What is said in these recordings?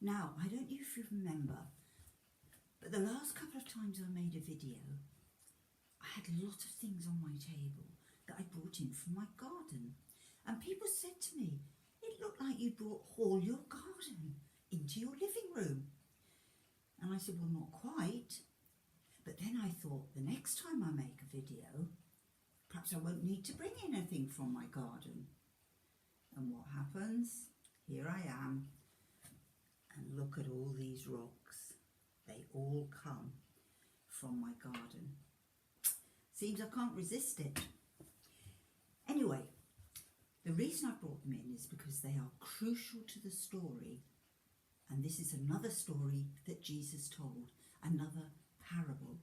Now, I don't know if you remember, but the last couple of times I made a video, I had a lot of things on my table that I brought in from my garden. And people said to me, it looked like you brought all your garden into your living room. And I said, well, not quite. But then I thought, the next time I make a video, perhaps I won't need to bring anything from my garden. And what happens? Here I am. And look at all these rocks. They all come from my garden. Seems I can't resist it. Anyway, the reason I brought them in is because they are crucial to the story. And this is another story that Jesus told, another parable.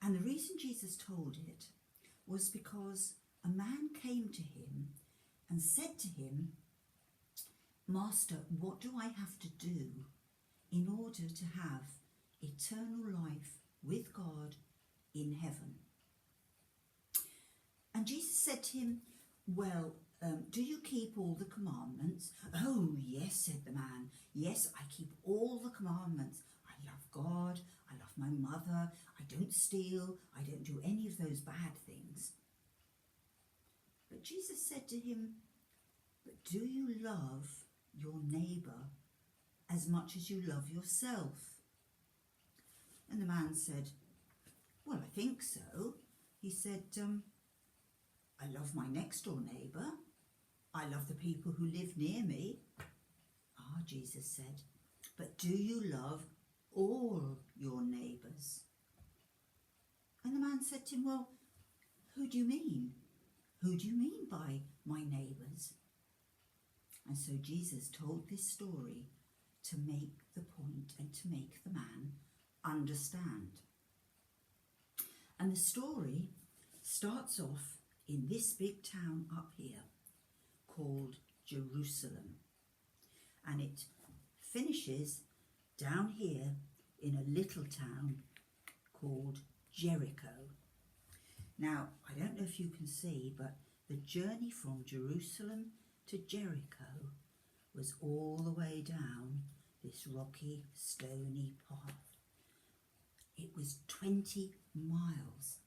And the reason Jesus told it was because a man came to him and said to him, Master, what do I have to do in order to have eternal life with God in heaven? And Jesus said to him, well, do you keep all the commandments? Oh, yes, said the man. Yes, I keep all the commandments. I love God. I love my mother. I don't steal. I don't do any of those bad things. But Jesus said to him, but do you love your neighbour as much as you love yourself? And the man said, well, I think so. He said, I love my next door neighbour. I love the people who live near me. Ah, Jesus said, but do you love all your neighbours? And the man said to him, well, who do you mean? Who do you mean by my neighbours? And so Jesus told this story to make the point and to make the man understand. And the story starts off in this big town up here called Jerusalem. And it finishes down here in a little town called Jericho. Now, I don't know if you can see, but the journey from Jerusalem to Jericho was all the way down this rocky, stony path. It was 20 miles.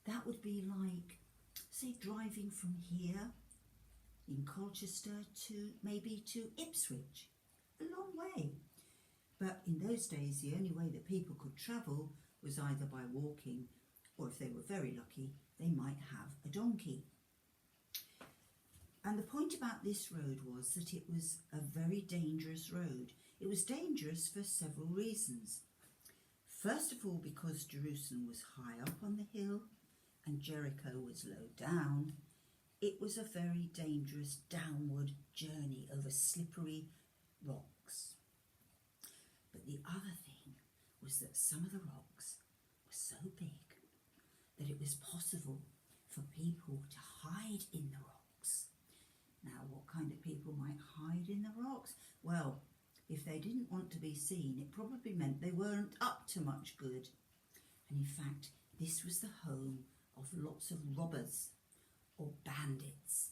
That would be like, say, driving from here in Colchester to maybe to Ipswich. A long way. But in those days, the only way that people could travel was either by walking, or if they were very lucky, they might have a donkey. And the point about this road was that it was a very dangerous road. It was dangerous for several reasons. First of all, because Jerusalem was high up on the hill and Jericho was low down, it was a very dangerous downward journey over slippery rocks. But the other thing was that some of the rocks were so big that it was possible for people to hide in the rocks. Now, what kind of people might hide in the rocks? Well, if they didn't want to be seen, it probably meant they weren't up to much good. And in fact, this was the home of lots of robbers or bandits.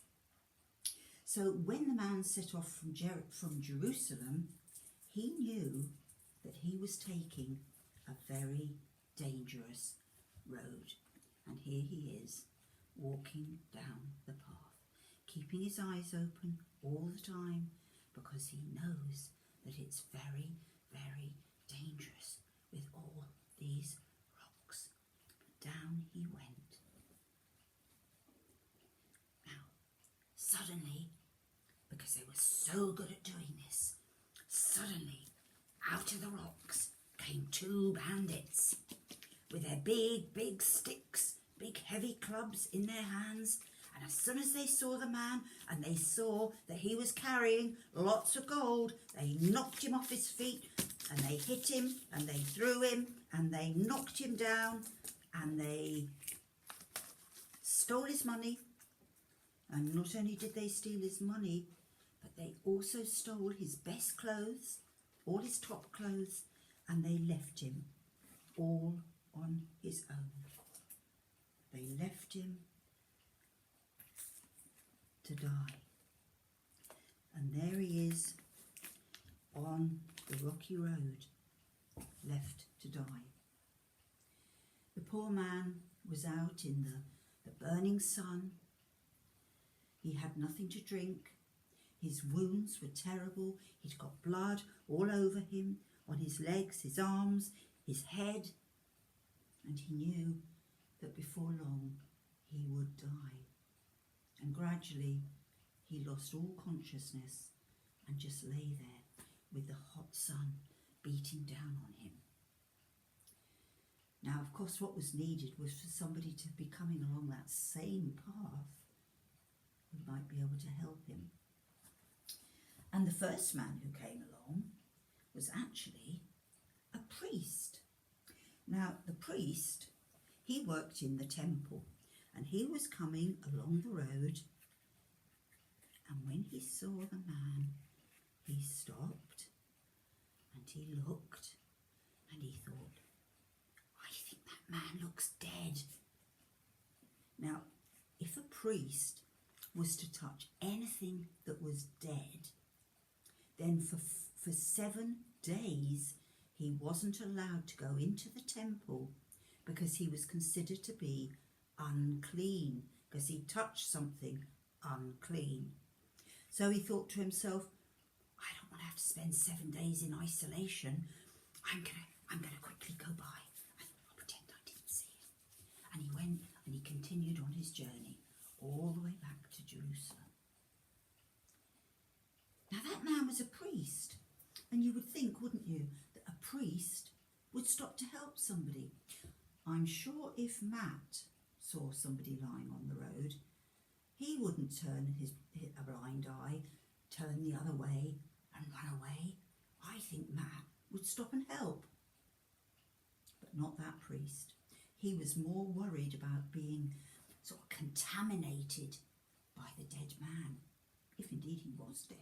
So when the man set off from Jerusalem, he knew that he was taking a very dangerous road. And here he is, walking down the path, keeping his eyes open all the time, because he knows that it's very, very dangerous with all these rocks. But down he went. Now, suddenly, because they were so good at doing this, suddenly, out of the rocks came two bandits with their big, big sticks, big heavy clubs in their hands. And as soon as they saw the man and they saw that he was carrying lots of gold, they knocked him off his feet and they hit him and they threw him and they knocked him down and they stole his money. And not only did they steal his money, but they also stole his best clothes, all his top clothes, and they left him all on his own. They left him to die. And there he is on the rocky road, left to die. The poor man was out in the burning sun. He had nothing to drink. His wounds were terrible. He'd got blood all over him, on his legs, his arms, his head. And he knew that before long he would die. And gradually he lost all consciousness and just lay there with the hot sun beating down on him. Now, of course, what was needed was for somebody to be coming along that same path who might be able to help him. And the first man who came along was actually a priest. Now, the priest, he worked in the temple, and he was coming along the road, and when he saw the man, he stopped and he looked and he thought, I think that man looks dead. Now, if a priest was to touch anything that was dead, then for 7 days he wasn't allowed to go into the temple because he was considered to be unclean, because he touched something unclean. So he thought to himself, I don't want to have to spend 7 days in isolation. I'm gonna quickly go by and I'll pretend I didn't see him. And he went and he continued on his journey all the way back to Jerusalem. Now that man was a priest, and you would think, wouldn't you, that a priest would stop to help somebody. I'm sure if Matt saw somebody lying on the road, he wouldn't turn a blind eye, turn the other way and run away. I think Matt would stop and help. But not that priest. He was more worried about being sort of contaminated by the dead man, if indeed he was dead.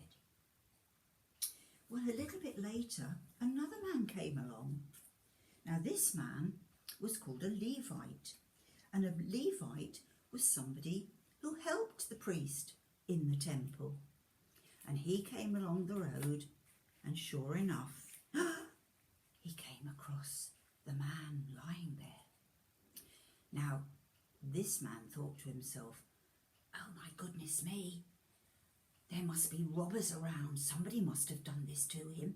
Well, a little bit later, another man came along. Now this man was called a Levite, and a Levite was somebody who helped the priest in the temple. And he came along the road, and sure enough, he came across the man lying there. Now, this man thought to himself, oh my goodness me, there must be robbers around. Somebody must have done this to him.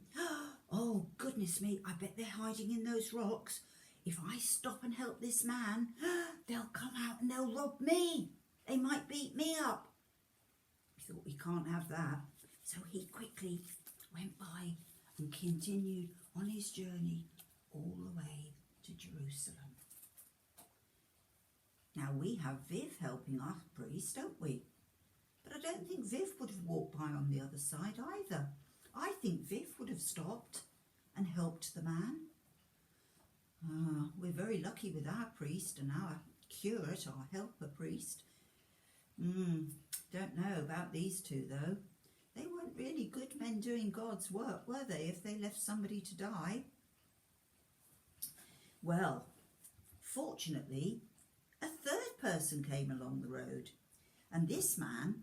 Oh goodness me, I bet they're hiding in those rocks. If I stop and help this man, they'll come out and they'll rob me. They might beat me up. He thought, we can't have that. So he quickly went by and continued on his journey all the way to Jerusalem. Now we have Viv helping our priest, don't we? But I don't think Viv would have walked by on the other side either. I think Viv would have stopped and helped the man. We're very lucky with our priest and our curate, our helper priest. Don't know about these two though. They weren't really good men doing God's work, were they, if they left somebody to die? Well, fortunately, a third person came along the road, and this man,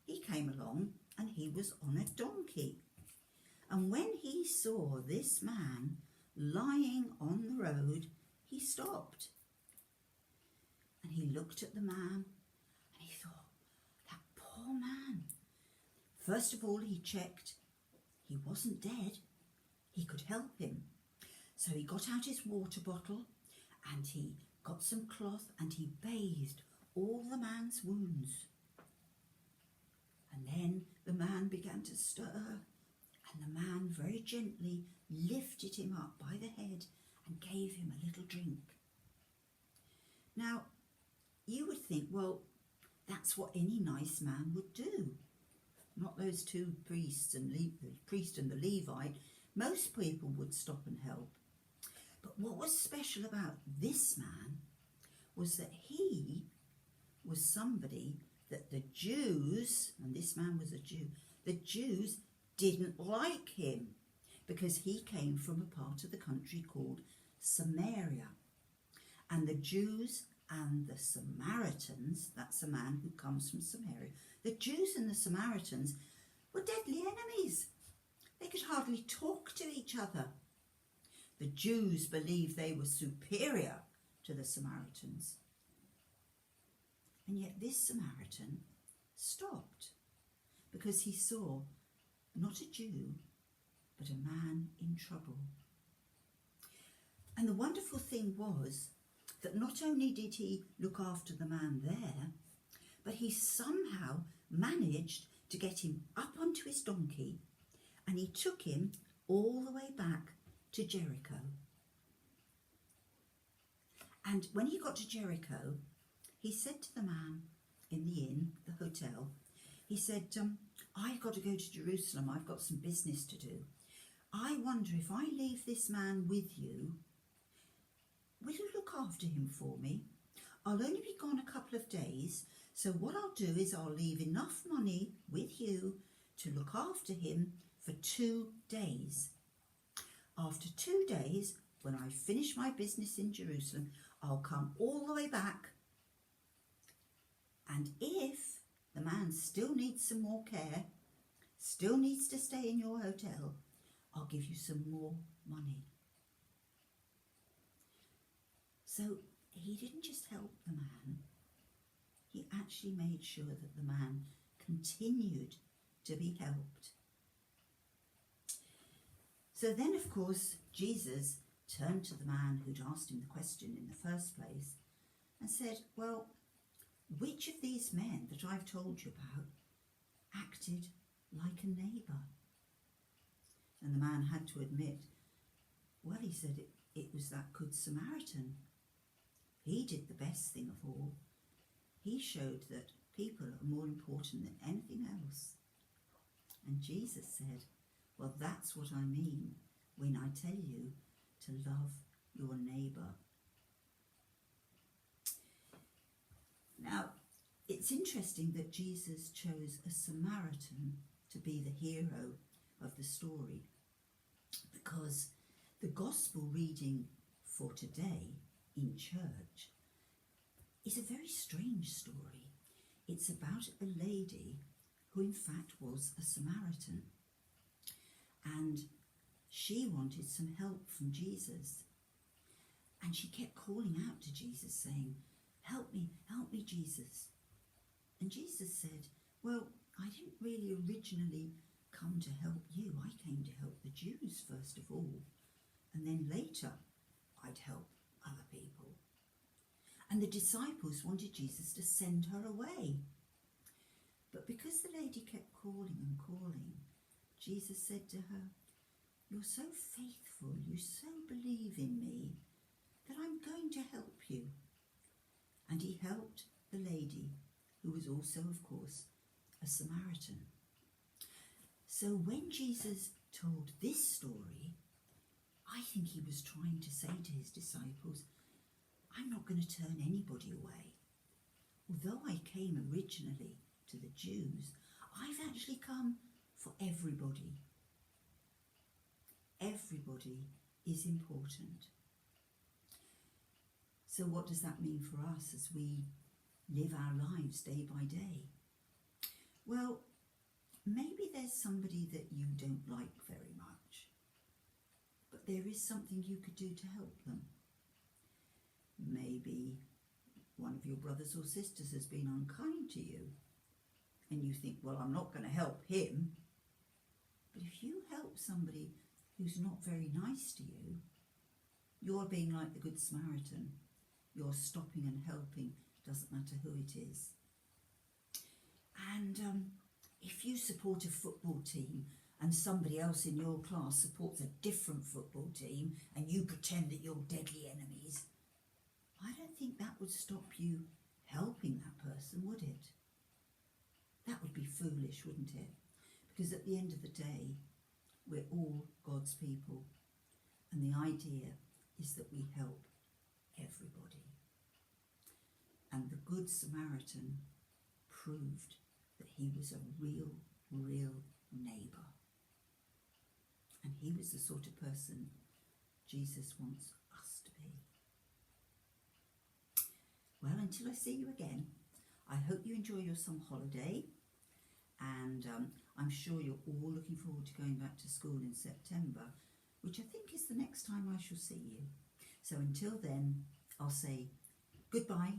he came along and he was on a donkey. And when he saw this man lying on the road, he stopped. And he looked at the man and he thought, that poor man. First of all, he checked he wasn't dead. He could help him. So he got out his water bottle and he got some cloth and he bathed all the man's wounds. And then the man began to stir, and the man very gently lifted him up by the head and gave him a little drink. Now, you would think, well, that's what any nice man would do. Not those two priests and the priest and the Levite. Most people would stop and help. But what was special about this man was that he was somebody that the Jews, and this man was a Jew, the Jews didn't like him because he came from a part of the country called Samaria. And the Jews and the Samaritans, that's a man who comes from Samaria, the Jews and the Samaritans were deadly enemies. They could hardly talk to each other. The Jews believed they were superior to the Samaritans. And yet this Samaritan stopped because he saw not a Jew, but a man in trouble. And the wonderful thing was that not only did he look after the man there, but he somehow managed to get him up onto his donkey, and he took him all the way back to Jericho. And when he got to Jericho, he said to the man in the inn, the hotel, he said, I've got to go to Jerusalem. I've got some business to do. I wonder if I leave this man with you, will you look after him for me? I'll only be gone a couple of days, so what I'll do is I'll leave enough money with you to look after him for 2 days. After 2 days, when I finish my business in Jerusalem, I'll come all the way back. And if the man still needs some more care, still needs to stay in your hotel, I'll give you some more money. So he didn't just help the man, he actually made sure that the man continued to be helped. So then, of course, Jesus turned to the man who'd asked him the question in the first place and said, well, which of these men that I've told you about acted like a neighbour? And the man had to admit, well, he said it was that good Samaritan. He did the best thing of all. He showed that people are more important than anything else. And Jesus said, well, that's what I mean when I tell you to love your neighbour. Now, it's interesting that Jesus chose a Samaritan to be the hero of the story, because the gospel reading for today in church is a very strange story. It's about a lady who in fact was a Samaritan, and she wanted some help from Jesus, and she kept calling out to Jesus saying, help me, Jesus. And Jesus said, well, I didn't really originally come to help you. I came to help the Jews first of all, and then later I'd help other people. And the disciples wanted Jesus to send her away. But because the lady kept calling and calling, Jesus said to her, you're so faithful, you so believe in me, that I'm going to help you. And he helped the lady, who was also, of course, a Samaritan. So when Jesus told this story, I think he was trying to say to his disciples, I'm not going to turn anybody away. Although I came originally to the Jews, I've actually come for everybody. Everybody is important. So what does that mean for us as we live our lives day by day? Well, maybe there's somebody that you don't like very much, but there is something you could do to help them. Maybe one of your brothers or sisters has been unkind to you, and you think, well, I'm not going to help him. But if you help somebody who's not very nice to you, you're being like the Good Samaritan. You're stopping and helping, doesn't matter who it is. And if you support a football team and somebody else in your class supports a different football team and you pretend that you're deadly enemies, I don't think that would stop you helping that person, would it? That would be foolish, wouldn't it? Because at the end of the day, we're all God's people, and the idea is that we help everybody. And the Good Samaritan proved that he was a real neighbour. And he was the sort of person Jesus wants us to be. Well, until I see you again, I hope you enjoy your summer holiday, and I'm sure you're all looking forward to going back to school in September, which I think is the next time I shall see you. So until then, I'll say goodbye